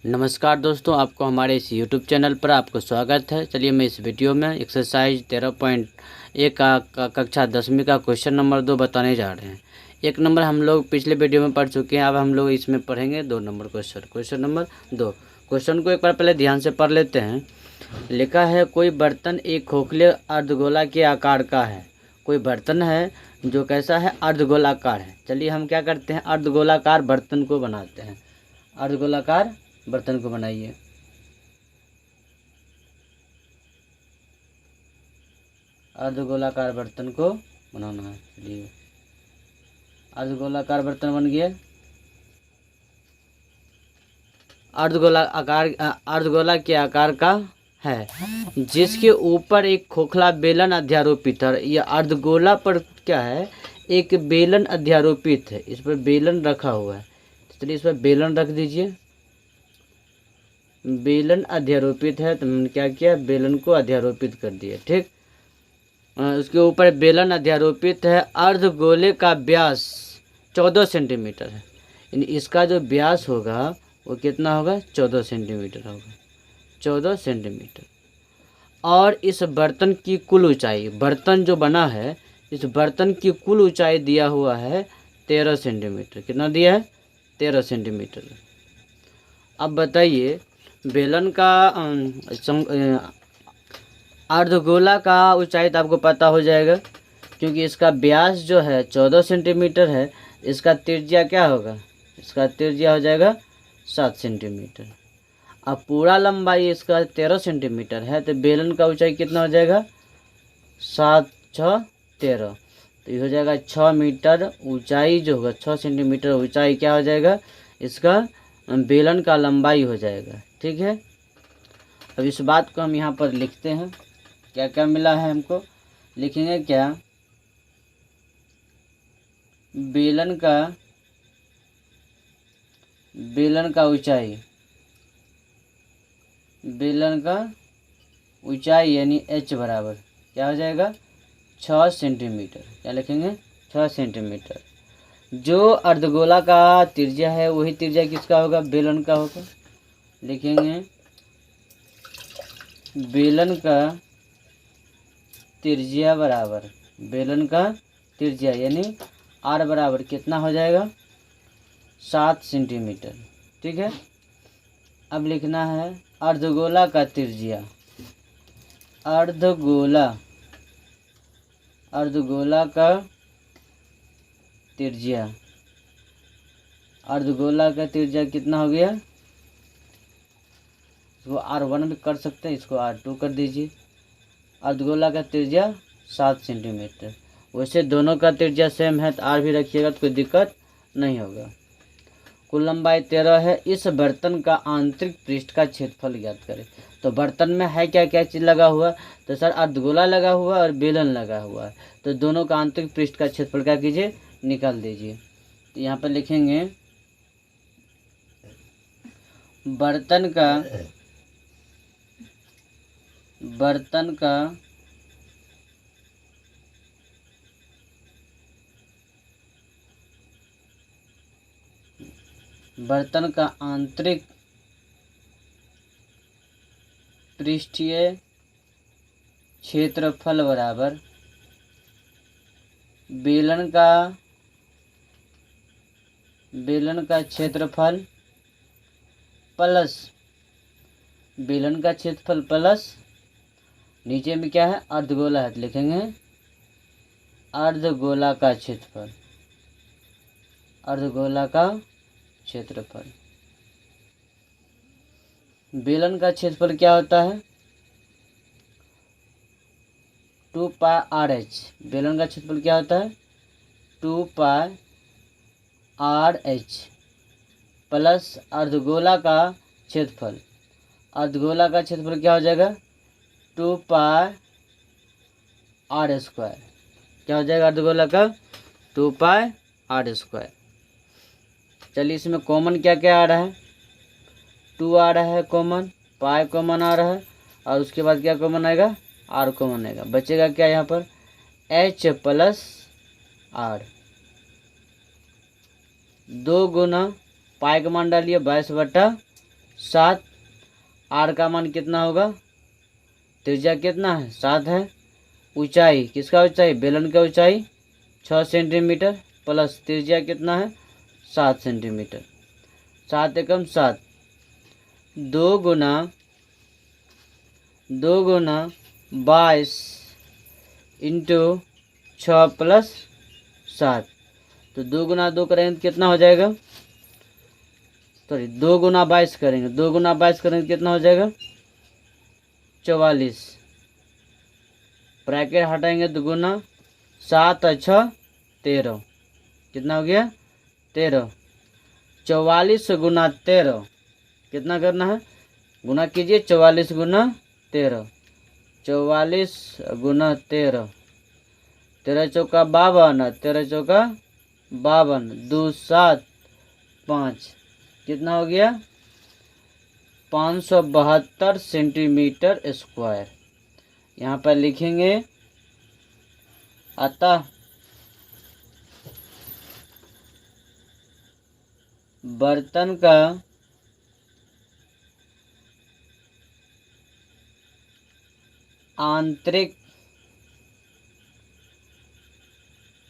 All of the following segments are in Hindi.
नमस्कार दोस्तों, आपको हमारे इस YouTube चैनल पर आपको स्वागत है। चलिए मैं इस वीडियो में एक्सरसाइज 13.1 का कक्षा 10वीं का क्वेश्चन नंबर 2 बताने जा रहे हैं। 1 नंबर हम लोग पिछले वीडियो में पढ़ चुके हैं। अब हम लोग इसमें पढ़ेंगे 2 नंबर क्वेश्चन नंबर 2। क्वेश्चन को एक बार पहले ध्यान से पढ़ लेते हैं। लिखा है कोई बर्तन एक खोखले अर्धगोला के आकार का है। कोई बर्तन है जो कैसा है, अर्धगोलाकार है। चलिए हम क्या करते हैं, अर्धगोलाकार बर्तन को बनाते हैं। अर्धगोलाकार बर्तन को बनाइए। अर्धगोलाकार बर्तन को बनाना है। चलिए अर्धगोलाकार बर्तन बन गया। अर्धगोला के आकार का है, जिसके ऊपर एक खोखला बेलन अध्यारोपित है। यह अर्धगोला पर क्या है, एक बेलन अध्यारोपित है। इस पर बेलन रखा हुआ है। चलिए इस पर बेलन रख दीजिए। बेलन अध्यारोपित है तो हमने क्या किया, बेलन को अध्यारोपित कर दिया। ठीक, उसके ऊपर बेलन अध्यारोपित है। अर्धगोले का व्यास 14 सेंटीमीटर है। यानी इसका जो व्यास होगा वो कितना होगा, 14 सेंटीमीटर होगा। 14 सेंटीमीटर। और इस बर्तन की कुल ऊंचाई, बर्तन जो बना है इस बर्तन की कुल ऊंचाई दिया हुआ है 13 सेंटीमीटर। कितना दिया है, 13 सेंटीमीटर। अब बताइए बेलन का अर्धगोला का ऊंचाई तो आपको पता हो जाएगा, क्योंकि इसका व्यास जो है 14 सेंटीमीटर है। इसका त्रिज्या क्या होगा, इसका त्रिज्या हो जाएगा 7 सेंटीमीटर। अब पूरा लंबाई इसका 13 सेंटीमीटर है तो बेलन का ऊंचाई कितना हो जाएगा, 7 6 13। तो ये हो जाएगा 6 मीटर ऊंचाई जो होगा, 6 सेंटीमीटर ऊंचाई क्या हो जाएगा, इसका बेलन का लंबाई हो जाएगा। ठीक है, अब इस बात को हम यहाँ पर लिखते हैं। क्या क्या मिला है हमको, लिखेंगे क्या, बेलन का ऊंचाई, बेलन का ऊंचाई यानी h बराबर क्या हो जाएगा, 6 सेंटीमीटर। क्या लिखेंगे, 6 सेंटीमीटर। जो अर्धगोला का त्रिज्या है वही त्रिज्या किसका होगा, बेलन का होगा। लिखेंगे बेलन का त्रिज्या बराबर, बेलन का त्रिज्या यानी r बराबर कितना हो जाएगा, 7 सेंटीमीटर। ठीक है, अब लिखना है अर्धगोला का त्रिज्या। अर्धगोला का त्रिज्या, अर्धगोला का त्रिज्या कितना हो गया, इसको R1 भी कर सकते हैं, इसको R2 कर दीजिए। अर्धगोला का त्रिज्या 7 सेंटीमीटर। वैसे दोनों का त्रिज्या सेम है तो R भी रखिएगा तो कोई दिक्कत नहीं होगा। कुल लंबाई 13 है। इस बर्तन का आंतरिक पृष्ठ का क्षेत्रफल ज्ञात करें। तो बर्तन में है क्या क्या चीज़ लगा हुआ, तो सर अर्धगोला लगा हुआ और बेलन लगा हुआ है। तो दोनों का आंतरिक पृष्ठ का क्षेत्रफल क्या कीजिए, निकाल दीजिए। तो यहाँ पर लिखेंगे बर्तन का आंतरिक पृष्ठीय क्षेत्रफल बराबर बेलन का क्षेत्रफल प्लस बेलन का क्षेत्रफल प्लस नीचे में क्या है, अर्धगोला है तो लिखेंगे अर्धगोला का क्षेत्रफल, अर्धगोला का क्षेत्रफल। बेलन का क्षेत्रफल क्या होता है, 2 पाई RH। बेलन का क्षेत्रफल क्या होता है, 2 पाई RH प्लस अर्धगोला का क्षेत्रफल। अर्धगोला का क्षेत्रफल क्या हो जाएगा, 2 पाई R²। क्या हो जाएगा अर्धगोला का, 2 पाई R²। चलिए इसमें कॉमन क्या क्या आ रहा है, 2 आ रहा है कॉमन, पाई कॉमन आ रहा है, और उसके बाद क्या कॉमन आएगा, R कॉमन आएगा। बचेगा क्या यहाँ पर, H प्लस R। 2 गुना पाई का मान डालिए 22/4 7। आर का मान कितना होगा, त्रिज्या कितना है 7 है। ऊंचाई किसका ऊंचाई, बेलन का ऊंचाई 6 सेंटीमीटर प्लस त्रिज्या कितना है 7 सेंटीमीटर। 7 एकम 7, 2 गुना 22 इंटू 6 प्लस 7। तो 2 गुना 2 करेंगे तो कितना हो जाएगा, सॉरी 2 गुना 22 करेंगे, 2 गुना 22 करेंगे कितना हो जाएगा 44। ब्रैकेट हटाएंगे तो गुना 7 और 6 13, कितना हो गया 13। 44 गुना 13 कितना करना है, गुना कीजिए 44 गुना 13, 44 गुना 13, 13 चौका 52, 13 चौका 52, 2 7 5, कितना हो गया 572 सेंटीमीटर स्क्वायर। यहाँ पर लिखेंगे अतः बर्तन का आंतरिक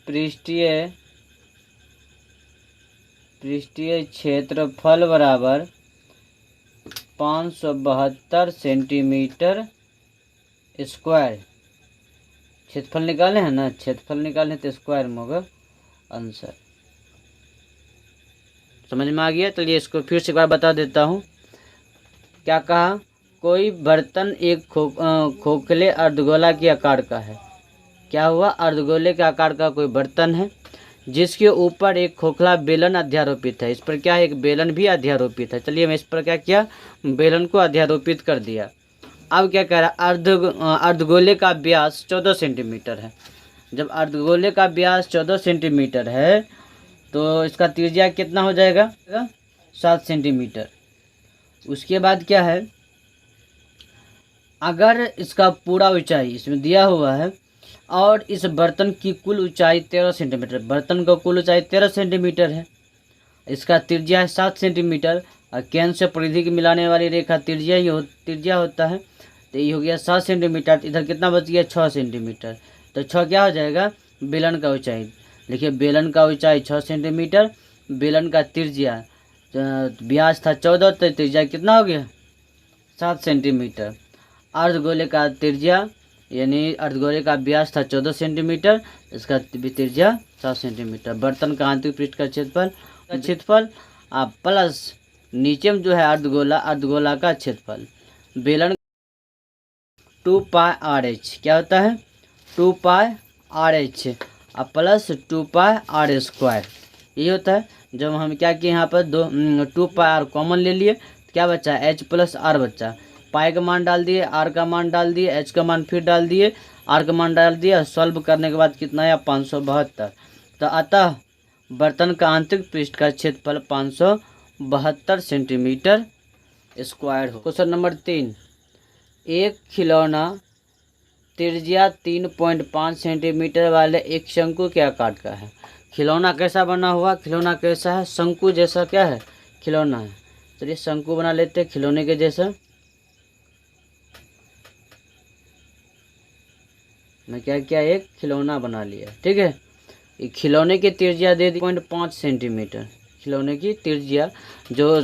पृष्ठीय क्षेत्रफल बराबर 572 सेंटीमीटर स्क्वायर। क्षेत्रफल निकाले हैं ना, क्षेत्रफल निकाले तो स्क्वायर में होगा आंसर। समझ में आ गया। चलिए इसको फिर से एक बार बता देता हूँ। क्या कहा, कोई बर्तन एक खोखले अर्धगोला के आकार का है। क्या हुआ, अर्धगोले के आकार का कोई बर्तन है जिसके ऊपर एक खोखला बेलन अध्यारोपित है। इस पर क्या है, एक बेलन भी अध्यारोपित है। चलिए मैं इस पर क्या किया, बेलन को अध्यारोपित कर दिया। अब क्या कह रहा है, अर्धगोले का व्यास 14 सेंटीमीटर है। जब अर्धगोले का व्यास 14 सेंटीमीटर है तो इसका त्रिज्या कितना हो जाएगा 7 सेंटीमीटर। उसके बाद क्या है, अगर इसका पूरा ऊंचाई इसमें दिया हुआ है और इस बर्तन की कुल ऊंचाई 13 सेंटीमीटर, बर्तन का कुल ऊंचाई 13 सेंटीमीटर है, इसका त्रिज्या है 7 सेंटीमीटर और केंद्र से परिधि की मिलाने वाली रेखा त्रिज्या होता है। तो ये हो गया 7 सेंटीमीटर। इधर कितना बच गया 6 सेंटीमीटर। तो 6 क्या हो जाएगा, बेलन का ऊंचाई। देखिए बेलन का ऊंचाई 6 सेंटीमीटर, बेलन का त्रिज्या व्यास था 14, तो त्रिज्या कितना हो गया 7 सेंटीमीटर। अर्धगोले का त्रिज्या यानी अर्धगोले का व्यास था 14 सेंटीमीटर, इसका त्रिज्या 7 सेंटीमीटर। बर्तन का आंतरिक पृष्ठ का क्षेत्रफल प्लस नीचे में जो है अर्धगोला का क्षेत्रफल। बेलन 2 पाई RH क्या होता है 2 पाई RH और प्लस 2 पाई R स्क्वायर, ये होता है। जब हम क्या किए यहाँ पर 2 पाई R कॉमन ले लिए तो क्या बचा H प्लस R बचा। पाई का मान डाल दिए, R का मान डाल दिए, H का मान फिर डाल दिए, R का मान डाल दिया। सॉल्व करने के बाद कितना आया 572। तो अतः बर्तन का आंतरिक पृष्ठ का क्षेत्रफल 572 सेंटीमीटर स्क्वायर हो। क्वेश्चन नंबर 3, एक खिलौना त्रिज्या 3.5 सेंटीमीटर वाले एक शंकु के आकार का है। खिलौना कैसा बना हुआ, खिलौना कैसा है, शंकु जैसा क्या है खिलौना है। चलिए शंकु बना लेते हैं खिलौने के जैसा। मैं क्या किया, एक खिलौना बना लिया, ठीक है। ये खिलौने की त्रिज्या दे दी 0.5 सेंटीमीटर। खिलौने की त्रिज्या जो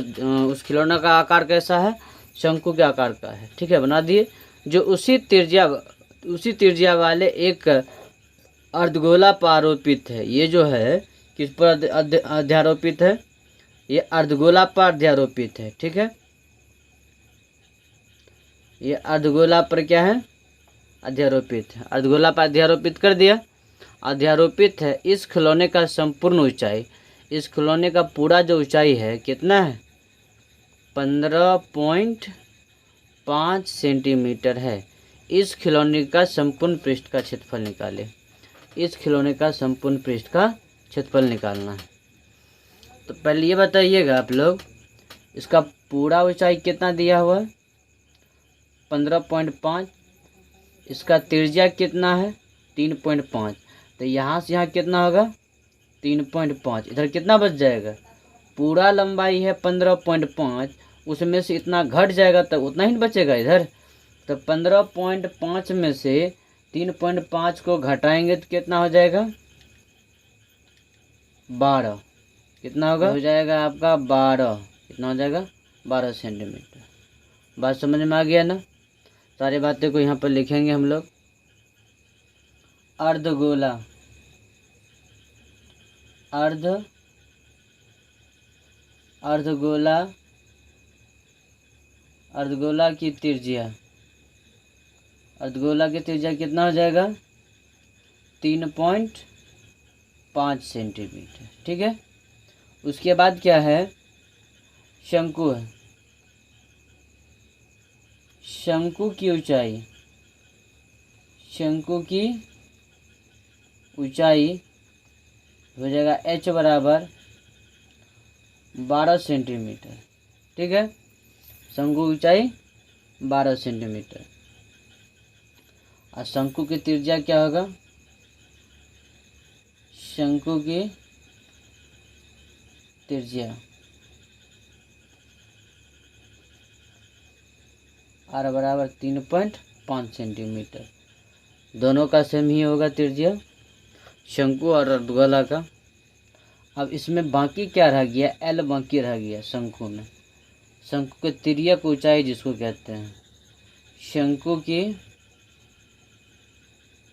उस खिलौना का आकार कैसा है, शंकु के आकार का है, ठीक है, बना दिए। जो उसी त्रिज्या वाले एक अर्धगोला पर आरोपित है। ये जो है किस पर अध्यारोपित है, ये अर्धगोला पर अध्यारोपित है, ठीक है। ये अर्धगोला पर क्या है अध्यारोपित है। अर्धगोला पर अध्यारोपित कर दिया, अध्यारोपित है। इस खिलौने का संपूर्ण ऊंचाई, इस खिलौने का पूरा जो ऊंचाई है कितना है 15.5 सेंटीमीटर है। इस खिलौने का संपूर्ण पृष्ठ का क्षेत्रफल निकाले। इस खिलौने का संपूर्ण पृष्ठ का क्षेत्रफल निकालना है। तो पहले ये बताइएगा आप लोग, इसका पूरा ऊंचाई कितना दिया हुआ है 15.5, इसका त्रिज्या कितना है 3.5। तो यहाँ से यहाँ कितना होगा 3.5, इधर कितना बच जाएगा, पूरा लंबाई है 15.5 उसमें से इतना घट जाएगा तब उतना ही बचेगा इधर। तो 15.5 में से 3.5 को घटाएंगे तो कितना हो जाएगा 12। कितना होगा हो जाएगा आपका 12। कितना हो जाएगा 12 सेंटीमीटर। बात समझ में आ गया ना। सारी बातें को यहाँ पर लिखेंगे हम लोग। अर्धगोला, अर्धगोला, अर्धगोला की त्रिज्या, अर्धगोला की त्रिज्या कितना हो जाएगा 3.5 सेंटीमीटर। ठीक है। उसके बाद क्या है शंकु है। शंकु की ऊंचाई, शंकु की ऊंचाई हो जाएगा h बराबर 12 सेंटीमीटर। ठीक है। शंकु ऊंचाई 12 सेंटीमीटर। और शंकु की त्रिज्या क्या होगा, शंकु की त्रिज्या r बराबर 3.5 सेंटीमीटर। दोनों का सेम ही होगा त्रिज्या, शंकु और अर्धगोला का। अब इसमें बाकी क्या रह गया, L बाकी रह गया शंकु में। शंकु की तिर्यक ऊंचाई जिसको कहते हैं, शंकु की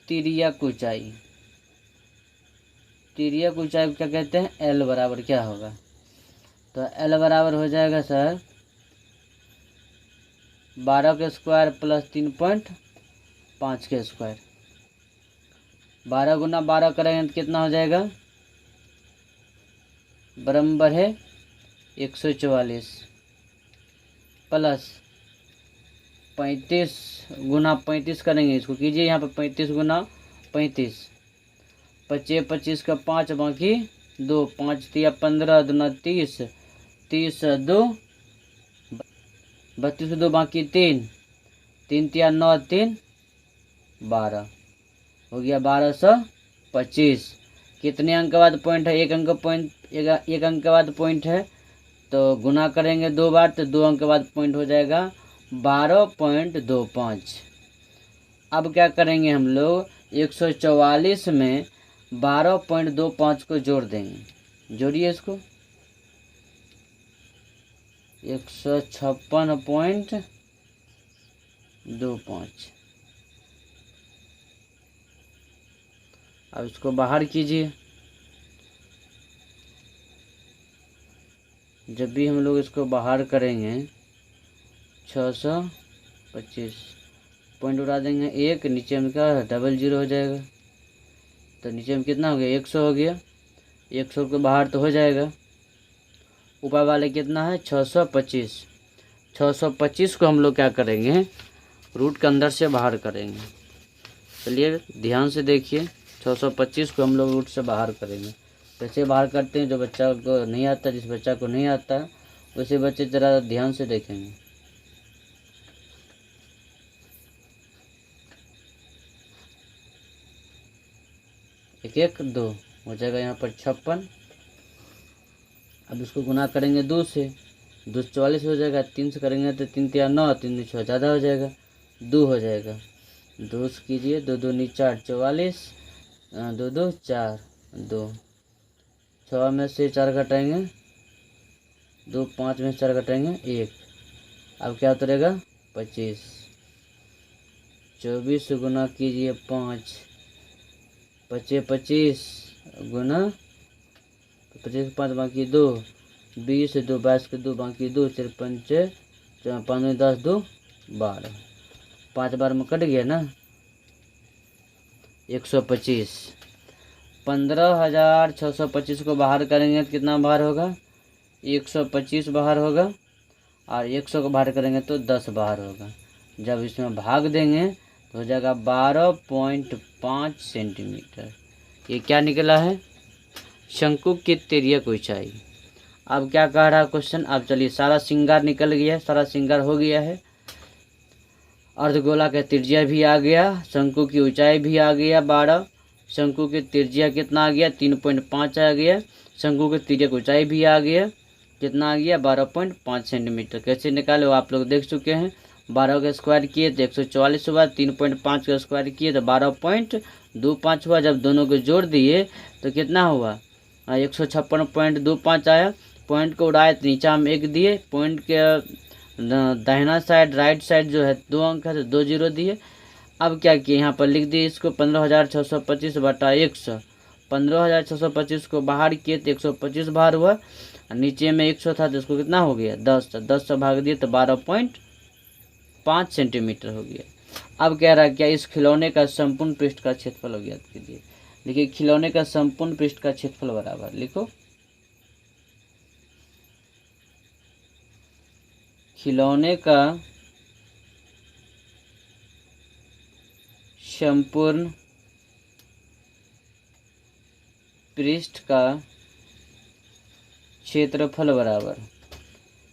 तिर्यक ऊंचाई, तिर्यक ऊंचाई क्या कहते हैं L बराबर क्या होगा। तो L बराबर हो जाएगा सर 12 के स्क्वायर प्लस 3.5 के स्क्वायर। 12 गुना 12 करेंगे तो कितना हो जाएगा बराबर है 144 प्लस 35 गुना 35 करेंगे। इसको कीजिए यहाँ पर 35 गुना 35, 25 25 का 5 बाकी 2, 5 तिया 15 दूना 30, 30 2 32 2 बाकी 3, 3 तिया 9 3 12 हो गया 1225। कितने अंक के बाद पॉइंट है, एक अंक पॉइंट, एक अंक के बाद पॉइंट है तो गुना करेंगे 2 बार तो 2 अंक के बाद पॉइंट हो जाएगा 12.25। अब क्या करेंगे हम लोग 144 में 12.25 को जोड़ देंगे। जोड़िए इसको 156.25। अब इसको बाहर कीजिए। जब भी हम लोग इसको बाहर करेंगे 625 पॉइंट उड़ा देंगे, एक नीचे में क्या डबल जीरो हो जाएगा। तो नीचे में कितना हो गया 100 हो गया। 100 के बाहर तो हो जाएगा। ऊपर वाले कितना है 625। 625 को हम लोग क्या करेंगे रूट के अंदर से बाहर करेंगे। चलिए ध्यान से देखिए 625 को हम लोग रूट से बाहर करेंगे। कैसे बाहर करते हैं, जो बच्चा को नहीं आता, जिस बच्चा को नहीं आता वैसे बच्चे ज़रा ध्यान से देखेंगे। एक एक 2 हो जाएगा यहाँ पर 56। अब इसको गुना करेंगे 2 से, 2 44 हो जाएगा। 3 से करेंगे तो 3 तिया 9, 3 6 ज़्यादा हो जाएगा 2 हो जाएगा। 2 से कीजिए 2 2 4 44, 2 2 4 2, 6 में से 4 घटाएंगे 2, 5 में से 4 घटाएंगे 1। अब क्या उतरेगा 25। 24 गुना कीजिए 5, 25 25 गुना 25 5 बाकी 2, 20 2 22 के 2 बाकी 2, 4 5 5 10 2 12, 5 बार में कट गया ना 125। 15,625 को बाहर करेंगे तो कितना बाहर होगा 125 बाहर होगा। और 100 को बाहर करेंगे तो 10 बाहर होगा। जब इसमें भाग देंगे तो हो जाएगा 12.5 सेंटीमीटर। ये क्या निकला है शंकु की तिर्यक ऊंचाई। अब क्या कह रहा है क्वेश्चन। अब चलिए सारा श्रृंगार निकल गया है, सारा श्रृंगार हो गया है। अर्धगोला का त्रिज्या भी आ गया, शंकु की ऊंचाई भी आ गया 12, शंकु की त्रिज्या कितना आ गया 3.5 आ गया, शंकु की तिर्यक ऊंचाई भी आ गया कितना आ गया 12.5 सेंटीमीटर। कैसे निकाले वो आप लोग देख चुके हैं। 12 का स्क्वायर किए तो 144 हुआ, 3.5 का स्क्वायर किए तो 12.25 हुआ। जब दोनों को जोड़ दिए तो कितना हुआ 156.25 आया। पॉइंट को उड़ाए तो नीचे हम 1 दिए, पॉइंट के दाहिना साइड राइट साइड जो है 2 अंक है तो 2 जीरो दिए। अब क्या किए यहाँ पर लिख दिए इसको 15,625 बटा 100। 15,625 को बाहर किए तो 125 बाहर हुआ, और नीचे में 100 था तो इसको कितना हो गया 10, 10 से भाग दिए तो 12.5 सेंटीमीटर हो गया। अब कह रहा है क्या इस खिलौने का संपूर्ण पृष्ठ का क्षेत्रफल हो गया कीजिए। देखिए खिलौने का संपूर्ण पृष्ठ का क्षेत्रफल बराबर लिखो, खिलौने का संपूर्ण पृष्ठ का क्षेत्रफल बराबर,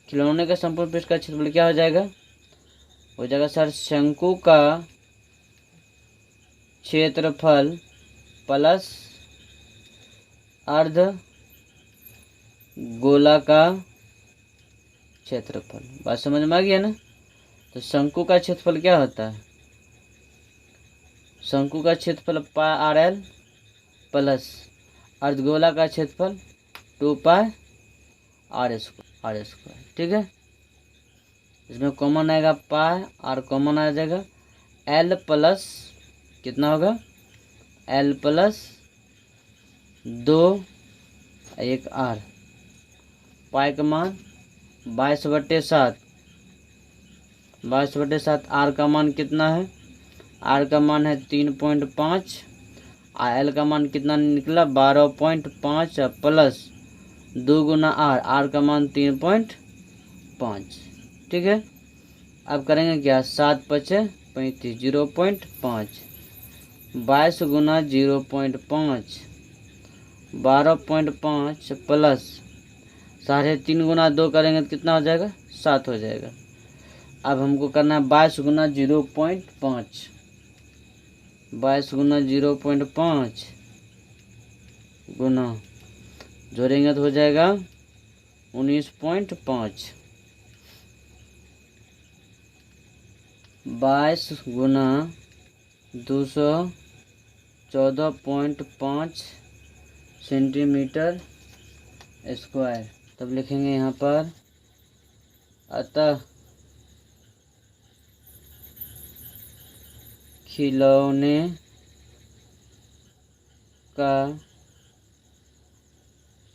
खिलौने का संपूर्ण पृष्ठ का क्षेत्रफल क्या हो जाएगा, हो जाएगा सर शंकु का क्षेत्रफल प्लस अर्ध गोला का क्षेत्रफल। बात समझ में आ गया ना। तो शंकु का क्षेत्रफल क्या होता है, शंकु का क्षेत्रफल पाई आर एल प्लस अर्धगोला का क्षेत्रफल 2 पाई आर स्क्वायर। ठीक है, इसमें कॉमन आएगा पाई, आर कॉमन आ जाएगा, एल प्लस कितना होगा एल प्लस 2 1 आर, पाई का मान 22/7, 22/7। आर का मान कितना है, आर का मान है 3.5, एल का मान कितना निकला 12.5 प्लस 2 गुना आर, आर का मान 3.5। ठीक है, अब करेंगे क्या 7 पचे 35, 0.5, 22 गुना 0.5 12.5 प्लस 3.5 गुना 2 करेंगे तो कितना हो जाएगा 7 हो जाएगा। अब हमको करना है 22 गुना 0.5, 22 गुना 0.5 गुना जोड़ेंगे तो हो जाएगा 19.5, 22 गुना 214.5 सेंटीमीटर स्क्वायर। तब लिखेंगे यहाँ पर अतः खिलौने का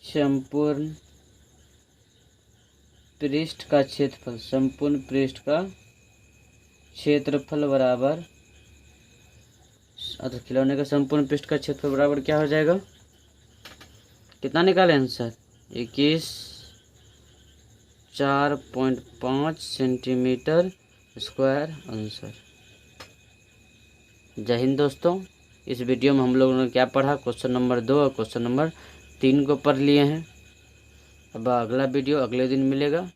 संपूर्ण पृष्ठ का क्षेत्रफल, संपूर्ण पृष्ठ का क्षेत्रफल बराबर, अतः खिलौने का संपूर्ण पृष्ठ का क्षेत्रफल बराबर क्या हो जाएगा, कितना निकाले आंसर 21.4 सेंटीमीटर स्क्वायर आंसर। जय हिंद दोस्तों। इस वीडियो में हम लोगों ने क्या पढ़ा, क्वेश्चन नंबर 2 और क्वेश्चन नंबर 3 को पढ़ लिए हैं। अब अगला वीडियो अगले दिन मिलेगा।